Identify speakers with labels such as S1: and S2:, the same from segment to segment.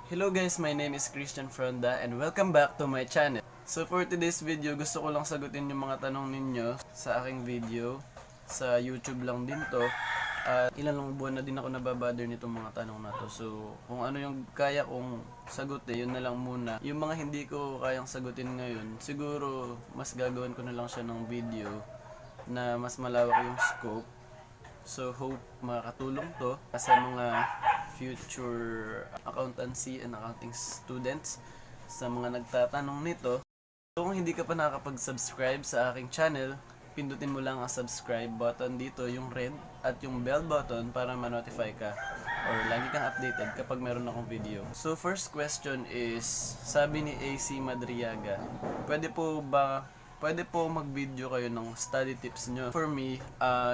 S1: Hello guys, my name is Christian Fronda and welcome back to my channel. So for today's video, gusto ko lang sagutin yung mga tanong ninyo sa aking video. Sa YouTube lang din to. At ilang buwan na din ako nababother nitong mga tanong na to. So kung ano yung kaya kong sagutin, yun na lang muna. Yung mga hindi ko kayang sagutin ngayon, siguro mas gagawin ko na lang siya ng video na mas malawak yung scope. So hope makakatulong to sa mga future accountancy and accounting students sa mga nagtatanong nito. So kung hindi ka pa nakakapag-subscribe sa aking channel, pindutin mo lang ang subscribe button dito, yung red, at yung bell button para ma-notify ka or lagi kang updated kapag meron akong video. So first question is, sabi ni AC Madriaga, pwede po mag-video kayo ng study tips nyo? For me,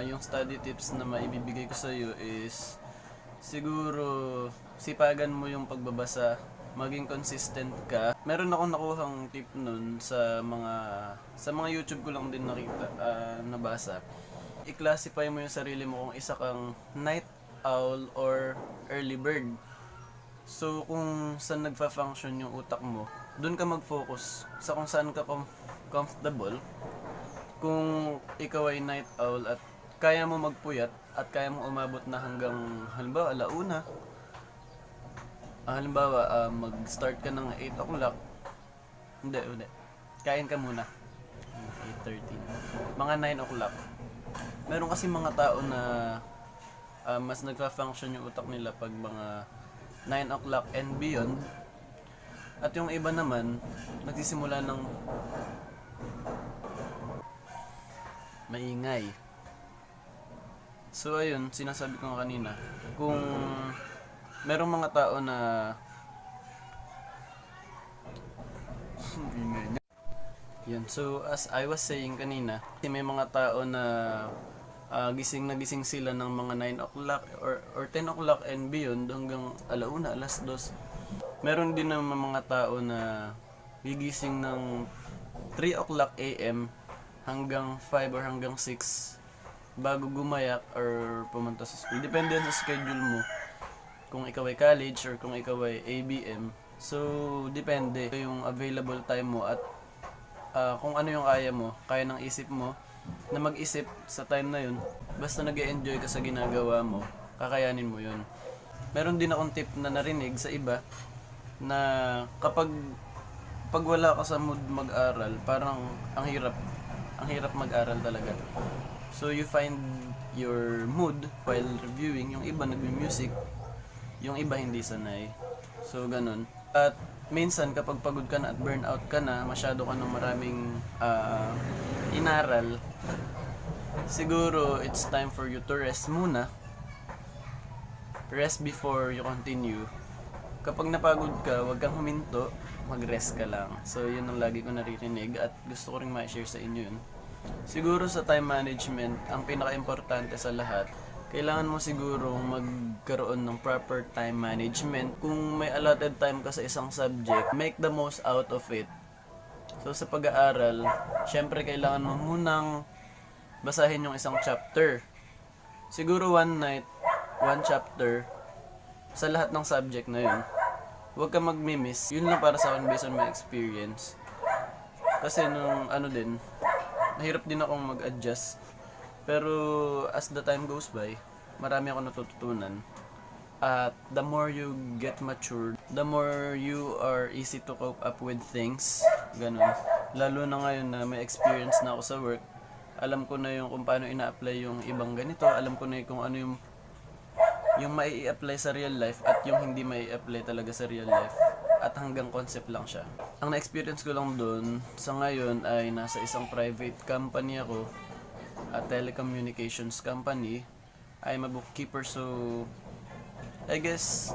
S1: yung study tips na maibibigay ko sa iyo is siguro sipagan mo yung pagbabasa, maging consistent ka. Meron akong nakuhang tip nun sa mga YouTube ko lang din nabasa. I-classify mo yung sarili mo kung isa kang night owl or early bird. So kung saan nagfa-function yung utak mo, doon ka mag-focus sa kung saan ka comfortable. Kung ikaw ay night owl at kaya mo magpuyat at kaya mo umabot na hanggang halimbawa alauna, mag-start ka ng 8 o'clock, hindi, kain ka muna 8:30, mga 9 o'clock. Meron kasi mga tao na mas nagfa-function yung utak nila pag mga 9 o'clock and beyond, at yung iba naman nagsisimula ng maingay. So ayun, sinasabi ko nga kanina, kung merong mga tao na yun, so as I was saying kanina, may mga tao na gising na gising sila ng mga 9 o'clock or 10 o'clock and beyond hanggang alauna, alas 2. Meron din naman mga tao na gigising ng 3 o'clock AM hanggang 5 or hanggang 6 bago gumayak or pumunta sa school. Depende sa schedule mo. Kung ikaw ay college or kung ikaw ay ABM. So, depende yung available time mo at kung ano yung kaya ng isip mo na mag-isip sa time na yun. Basta nag-e-enjoy ka sa ginagawa mo, kakayanin mo yun. Meron din akong tip na narinig sa iba na kapag wala ka sa mood mag-aral, parang ang hirap mag-aral talaga. So you find your mood while reviewing. Yung iba nagme-music, yung iba hindi sanay. So ganun. At minsan kapag pagod ka na at burnout ka na, masyado ka ng maraming inaral, siguro it's time for you to rest muna. Rest before you continue. Kapag napagod ka, huwag kang huminto, mag-rest ka lang. So yun ang lagi ko naririnig at gusto ko ring ma-share sa inyo yun. Siguro sa time management, ang pinaka-importante sa lahat, kailangan mo siguro magkaroon ng proper time management. Kung may allotted time ka sa isang subject, make the most out of it. So sa pag-aaral, syempre kailangan mo munang basahin yung isang chapter. Siguro one night, one chapter sa lahat ng subject na yun. Huwag ka mag-miss. Yun lang para sa akin based on my experience. Kasi nung nahirap din akong mag-adjust. Pero as the time goes by, marami akong natututunan. At the more you get matured, the more you are easy to cope up with things. Ganun. Lalo na ngayon na may experience na ako sa work, alam ko na yung kung paano ina-apply yung ibang ganito. Alam ko na kung ano yung mai-apply sa real life at yung hindi mai-apply talaga sa real life. At hanggang concept lang siya. Ang na-experience ko lang doon sa ngayon ay nasa isang private company ako, a telecommunications company. I'm a bookkeeper, so I guess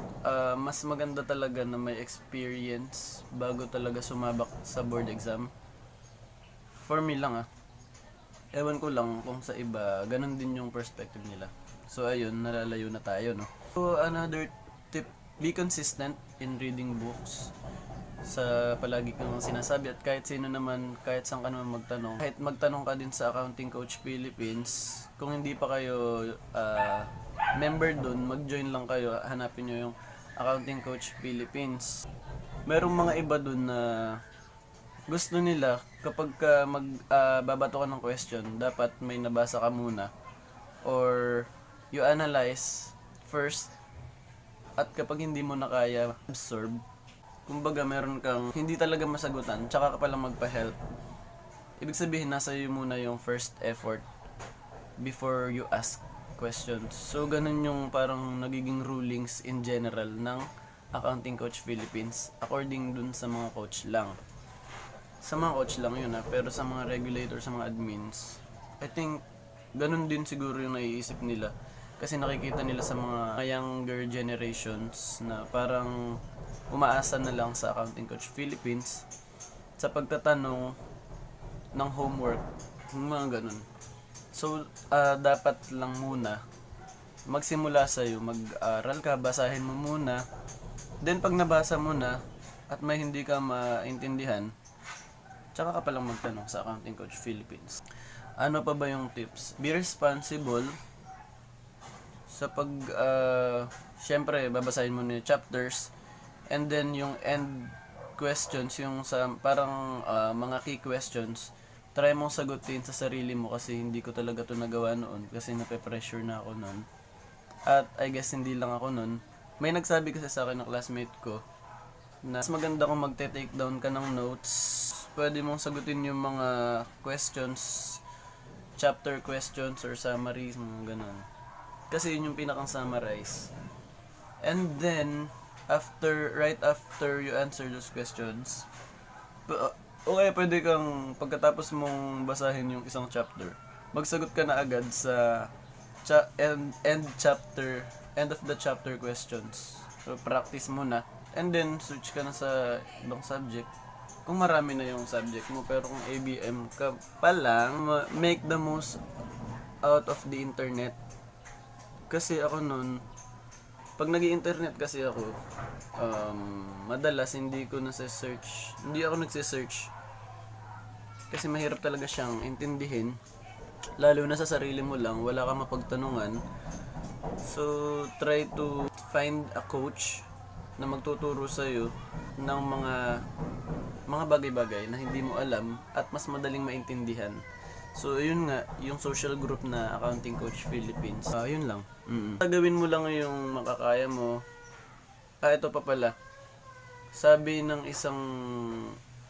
S1: mas maganda talaga na may experience bago talaga sumabak sa board exam. For me lang ewan ko lang kung sa iba ganun din yung perspective nila. So ayun, nalalayo na tayo, no? So another tip, be consistent in reading books. Sa palagi kong sinasabi at kahit sino naman, kahit saan ka naman magtanong. Kahit magtanong ka din sa Accounting Coach Philippines, kung hindi pa kayo member dun, mag-join lang kayo. Hanapin nyo yung Accounting Coach Philippines. Merong mga iba dun na gusto nila kapag ka babato ka ng question, dapat may nabasa ka muna or you analyze first, at kapag hindi mo na kaya absorb, kumbaga meron kang hindi talaga masagutan, tsaka ka palang magpa-help. Ibig sabihin, nasa iyo muna yung first effort before you ask questions. So, ganun yung parang nagiging rulings in general ng Accounting Coach Philippines according dun sa mga coach lang. Sa mga coach lang yun pero sa mga regulator, sa mga admins, I think ganun din siguro yung naiisip nila. Kasi nakikita nila sa mga younger generations na parang umaasa na lang sa Accounting Coach Philippines sa pagtatanong ng homework, mga ganun. So, dapat lang muna magsimula sa'yo, mag-aral ka, basahin mo muna. Then, pag nabasa mo na at may hindi ka maintindihan, tsaka ka palang magtanong sa Accounting Coach Philippines. Ano pa ba yung tips? Be responsible sa syempre, babasahin mo na yung chapters, and then yung end questions, yung sa parang mga key questions, try mong sagutin sa sarili mo kasi hindi ko talaga to nagawa noon kasi nape-pressure na ako noon. At I guess hindi lang ako noon. May nagsabi kasi sa akin ng classmate ko na mas maganda kung magte-take down ka ng notes. Pwede mong sagutin yung mga questions, chapter questions or summaries, mga ganun. Kasi yun yung pinakang summarize. And then, right after you answer those questions, okay, pwede kang, pagkatapos mong basahin yung isang chapter, magsagot ka na agad sa end of the chapter questions. So, practice muna. And then, switch ka na sa ibang subject. Kung marami na yung subject mo, pero kung ABM ka pa lang, make the most out of the internet. Kasi ako nun, pag nag-i-internet kasi ako, madalas hindi ako nagse-search. Kasi mahirap talaga siyang intindihin. Lalo na sa sarili mo lang, wala kang mapagtanungan. So, try to find a coach na magtuturo sa'yo ng mga bagay-bagay na hindi mo alam at mas madaling maintindihan. So, yun nga, yung social group na Accounting Coach Philippines. Yun lang. Gawin mo lang yung makakaya mo. Ito pa pala. Sabi ng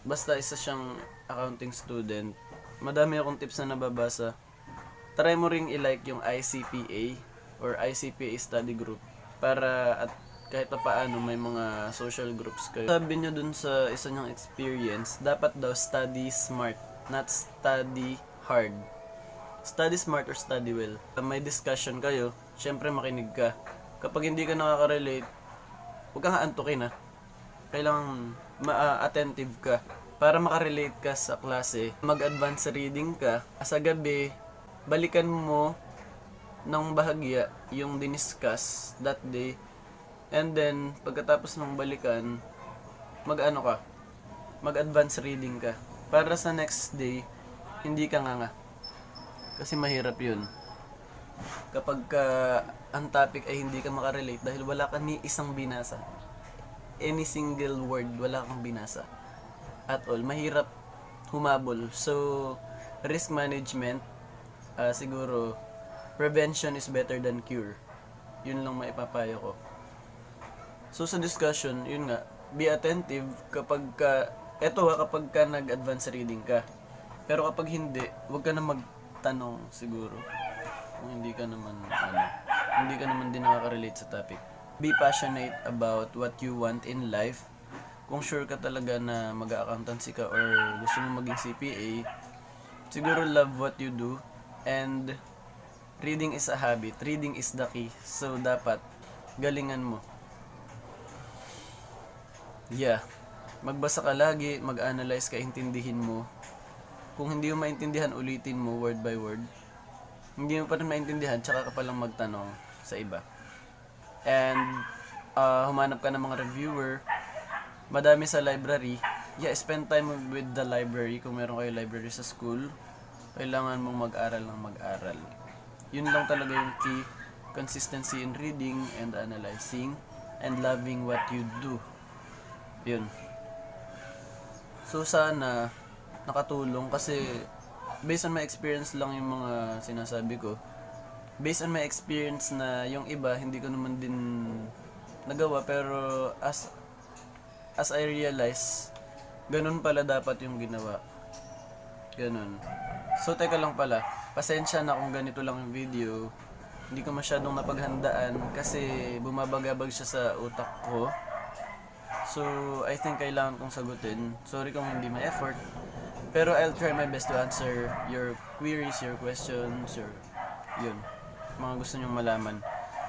S1: basta isa siyang accounting student, madami akong tips na nababasa. Try mo ring i-like yung ICPA or ICPA study group para at kahit pa paano may mga social groups kayo. Sabi niya dun sa isa niyang experience, dapat daw study smart, not study hard. Study smart or study well. May discussion kayo, syempre makinig ka. Kapag hindi ka nakaka-relate, huwag kang aantukin Kailangan attentive ka para makarelate ka sa klase. Mag-advance reading ka. Sa gabi, balikan mo ng bahagya yung diniscuss that day. And then, pagkatapos ng balikan, mag-advance reading ka. Para sa next day, hindi ka nga. Kasi mahirap yun. Kapag ang topic ay hindi ka makarelate dahil wala ka ni isang binasa. Any single word, wala kang binasa. At all, mahirap humabol. So, risk management, siguro, prevention is better than cure. Yun lang maipapayo ko. So, sa discussion, yun nga, be attentive kapag ka nag-advance reading ka. Pero kapag hindi, huwag ka na magtanong siguro. Kung hindi ka naman din nakaka-relate sa topic. Be passionate about what you want in life. Kung sure ka talaga na mag-accountancy ka or gusto mo maging CPA, siguro love what you do. And reading is a habit. Reading is the key. So, dapat galingan mo. Yeah. Magbasa ka lagi, mag-analyze ka, intindihin mo. Kung hindi mo maintindihan, ulitin mo word by word. Hindi mo pa rin maintindihan, tsaka ka palang magtanong sa iba. And humanap ka ng mga reviewer. Madami sa library. Yeah, spend time with the library. Kung meron kayo library sa school, kailangan mong mag-aral ng mag-aral. Yun lang talaga yung key. Consistency in reading and analyzing. and loving what you do. Yun. So sana nakatulong kasi based on my experience lang yung mga sinasabi ko. Based on my experience na yung iba hindi ko naman din nagawa, pero as I realize, ganun pala dapat yung ginawa. Ganun. So teka lang pala, pasensya na kung ganito lang yung video. Hindi ko masyadong napaghandaan kasi bumabagabag siya sa utak ko. So I think kailangan kong sagutin. Sorry kung hindi ma-effort. Pero I'll try my best to answer your queries, your questions, yun, mga gusto nyong malaman.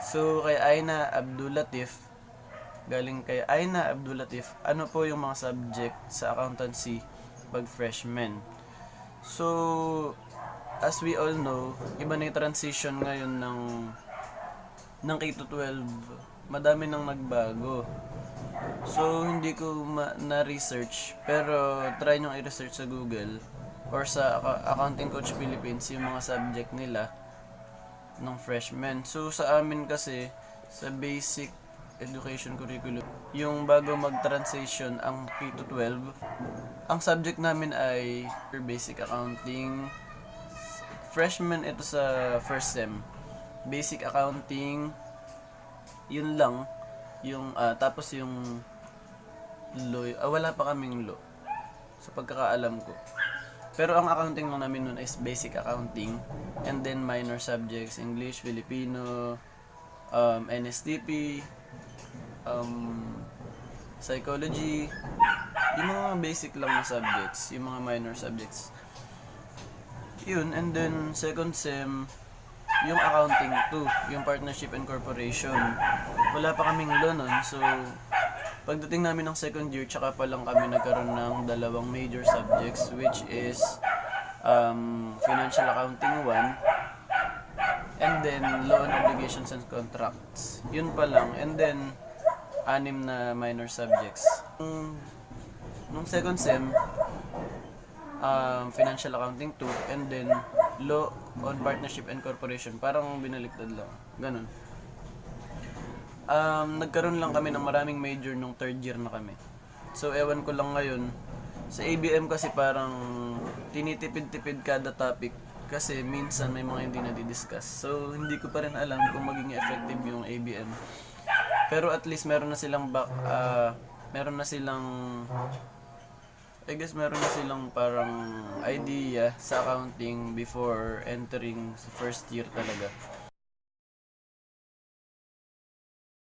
S1: So kay Aina Abdulatif, galing kay Aina Abdulatif, ano po yung mga subject sa accountancy pag freshman? So, as we all know, iba na yung transition ngayon ng K-12. Madami nang nagbago. So, hindi ko na-research, pero try nyo i-research sa Google or sa Accounting Coach Philippines yung mga subject nila ng freshman. So, sa amin kasi, sa basic education curriculum, yung bago mag-transition ang K-12, ang subject namin ay basic accounting. Freshman ito sa first sem. Basic accounting, yun lang. Yung tapos yung law, wala pa kaming law sa pagkakaalam ko. Pero ang accounting lang namin nun is basic accounting, and then minor subjects, English, Filipino, NSTP, psychology, yung mga basic lang na subjects, yung mga minor subjects. Yun, and then second sem, yung accounting 2, yung partnership and corporation. Wala pa kaming law nun, so pagdating namin ng second year, tsaka pa lang kami nagkaroon ng dalawang major subjects, which is financial accounting 1, and then law and obligations and contracts. Yun pa lang, and then 6 na minor subjects. Nung second sem, financial accounting 2, and then law on partnership and corporation. Parang binaliktad lang. Ganun. Nagkaroon lang kami ng maraming major nung third year na kami. So, ewan ko lang ngayon. Sa ABM kasi parang tinitipid-tipid kada topic kasi minsan may mga hindi na-discuss. So, hindi ko pa rin alam kung maging effective yung ABM. Pero at least meron na silang I guess meron na silang parang idea sa accounting before entering sa first year talaga.